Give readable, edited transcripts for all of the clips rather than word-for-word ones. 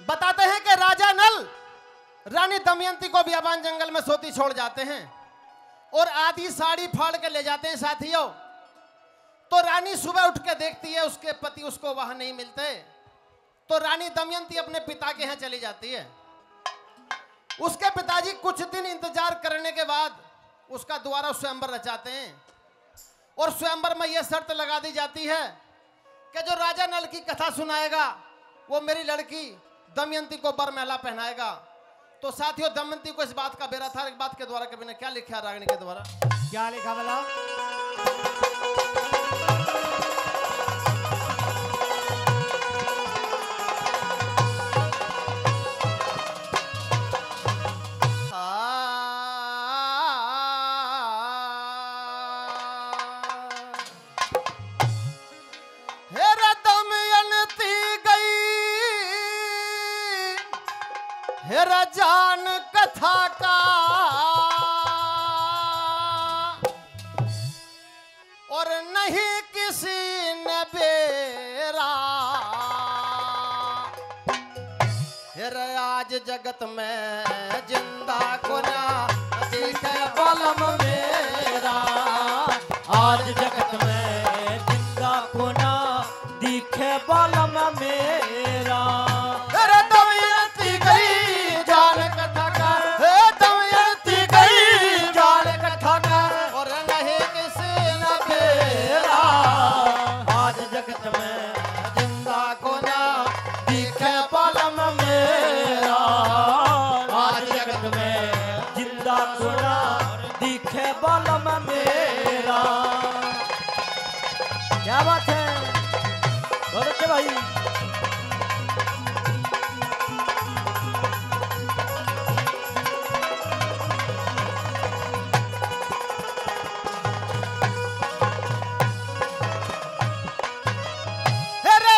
बताते हैं कि राजा नल रानी दमयंती को बियाबान जंगल में सोती छोड़ जाते हैं और आधी साड़ी फाड़ के ले जाते हैं साथियों। तो रानी सुबह उठ के देखती है उसके पति उसको वहां नहीं मिलते। तो रानी दमयंती अपने पिता के यहाँ चली जाती है। उसके पिताजी कुछ दिन इंतजार करने के बाद उसका दोबारा स्वयंवर रचाते हैं और स्वयंवर में यह शर्त लगा दी जाती है कि जो राजा नल की कथा सुनाएगा वो मेरी लड़की दमयंती को बरमहला पहनाएगा। तो साथियों दमयंती को इस बात का बेरा था। एक बात के द्वारा कवि ने क्या लिखा रागिनी के द्वारा, क्या लिखा बोला? जान कथा का और नहीं किसी ने बेरा। फिर आज जगत में जिंदा को ना दिखे बलम मेरा। आज जगत में जिंदा को ना दिखे बलम मेरा। बलम मेरा। क्या बात है, बहुत अच्छे भाई।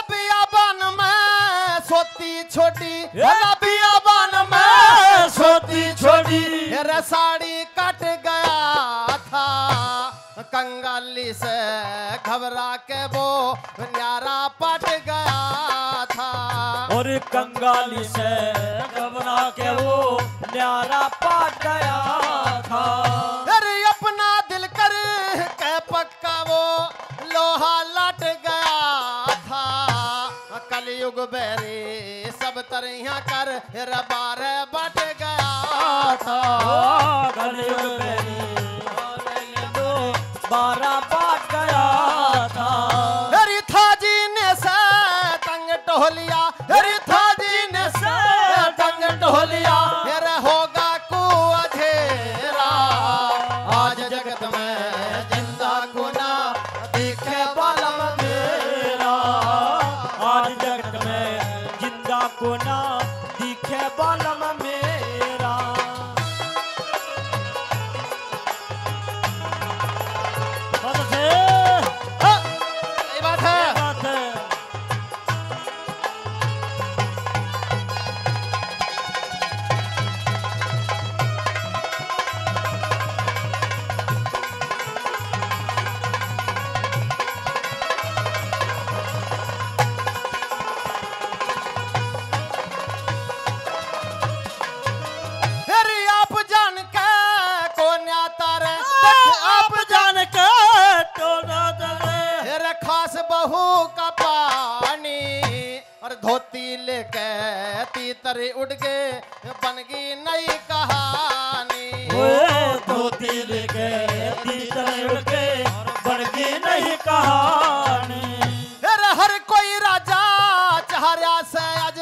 बियाबान में सोती छोटी, बियाबान में सोती छोटी, साड़ी कट गया था कंगाली से घबरा के वो न्यारा पट गया था। और कंगाली से घबरा के वो न्यारा पट गया था। अरे अपना दिल कर के पक्का वो लोहा लट गया था। कलयुग बेरी सब तरह कर बारे बट गया था। कलयुग बेरी बारह बाट गया था। हरी था जी ने से तंग टोलिया, हरी था जी ने से तंग टोलिया, फिर होगा कुअधेरा। आज जगत में जिंदा को ना दिखे बलम मेरा। आज जगत में जिंदा को ना दिखे बलम मेरा। बहू का पानी और धोती लेके तीतर उड़ के बन गई नई कहानी। धोती लेके तीतर उड़ के बन गई नई कहानी। हर कोई राजा चाह रहा से आज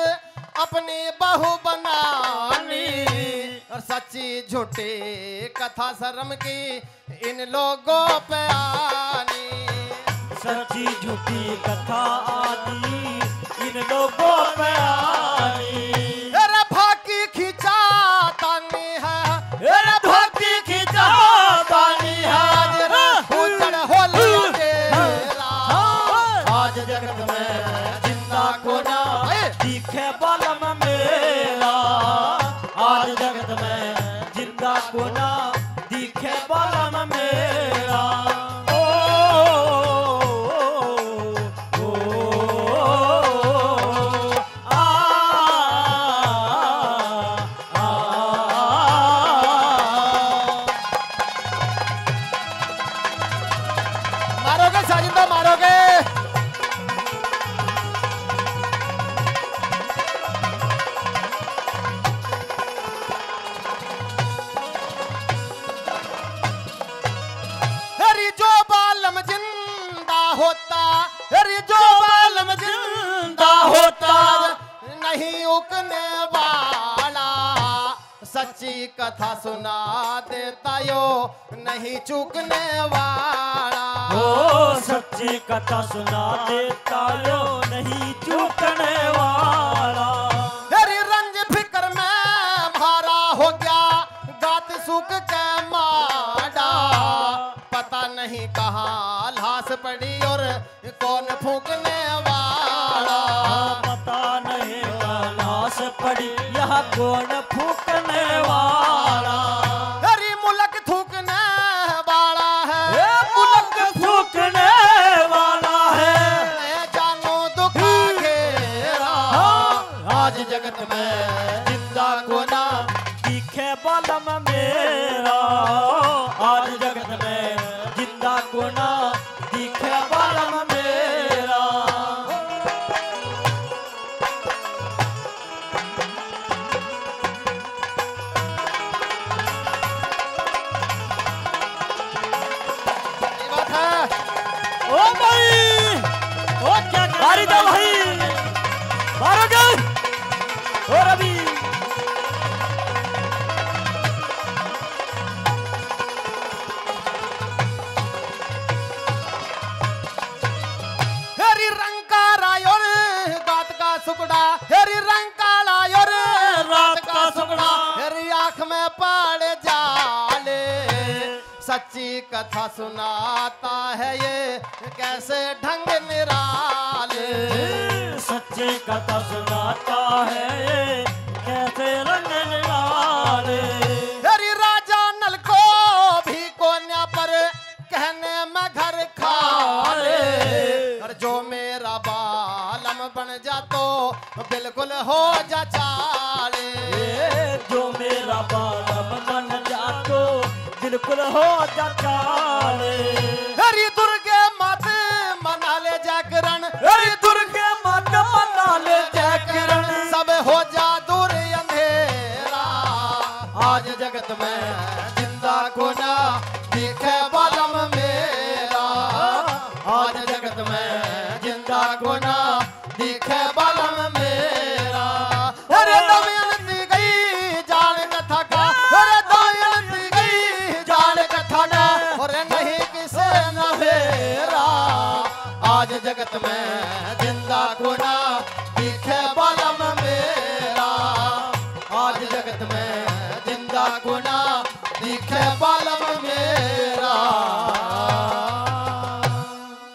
अपनी बहू बनानी और सच्ची झूठी कथा शर्म की इन लोगों पे आनी। सच्ची झूठी कथा आदि इन लोगों पे आनी। अरे भाकी खींचा तानी है, अरे भाकी खींचा तानी है। उजड़ होली तेरा। आज जगत में जिंदा को ना दिखे बलम मेरा। आज जगत में जिंदा को ना दिखे बलम मेरा। चूकने वाला सच्ची कथा सुना देता यो नहीं चूकने वाला। ओ सच्ची कथा सुना देता यो नहीं चूकने वाला। तेरी रंज फिक्र में भारा हो गया गात सूख के माड़ा पता नहीं कहाँ लाश पड़ी और कौन फूकने वाला। पता नहीं कहाँ लाश पड़ी यह कौन फूकने वाला। तेरी मुलक थूकने वाला है ये मुल्क फूकने वाला है। मैं जानू दुखा घेरा आज जगत में जिंदा को ना दिखे बालम मेरा आज जगत में जिंदा को ना दिखे बालम मेरा। ये बात है। ओ भाई ओ क्या मारी दो भाई मारोगे और अभी हेरी रंग का रायोर गात का सुकड़ा हेरी रंग का लायोर रात का सुकड़ा हेरी आंख में पड़ जाले सच्ची कथा सुनाता है ये कैसे ढंग निराले। सच्ची कथा सुनाता है ये कैसे रंग निराले। हेरी राजा नल को भी कोन्या पर कहने में घर खाले और जो मेरा बालम बन जा तो बिल्कुल हो जा चाले। जो मेरा बालम बन जा तो बिल्कुल हो जा चाले। हरी दुर्गे मात मना ले जागरण अरे दुर्गे माता मना ले जागरण। सब हो जा दूर अंधेरा आज जगत में जिंदा को ना दिखे बालम मेरा आज जगत में जिंदा को ना दिखे बालम मेरा। अरे दमयंती गई जान कथा का अरे दमयंती गई जान कथा का और नहीं किसे नवेरा आज जगत में जिंदा को ना दिखे बालम मेरा आज जगत में जिंदा को ना दिखे बालम मेरा।